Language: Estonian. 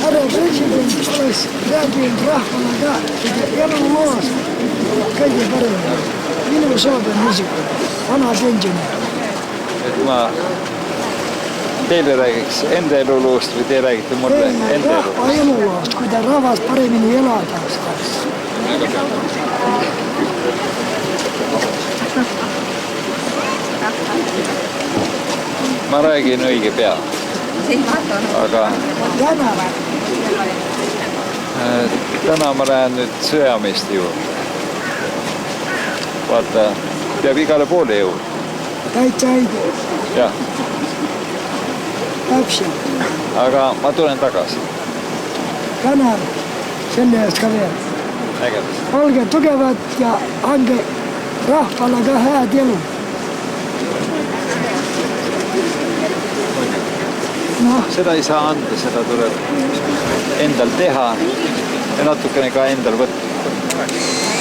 härra president oleks rääkinud rahvale ka, et eluloos kõige parem. Minu soov on niisugune, vana pensionär. Et ma teile räägiks enda eluloost või te räägite mulle enda eluloost? Rahva eluloost, kui ta rahvas paremini elada saaks. Ma räägin õige pea. Aga täna ma lähen nüüd sõjameeste juurde. Vaata, peab igale poole jõud. Täitsa õige. Jah. Täpselt. Aga ma tulen tagasi. Tänan selle eest ka veel. Nägemist. Olge tugevad ja andke rahvale ka hääd elu. No. Seda ei saa anda, seda tuleb endal teha ja natukene ka endal võtta.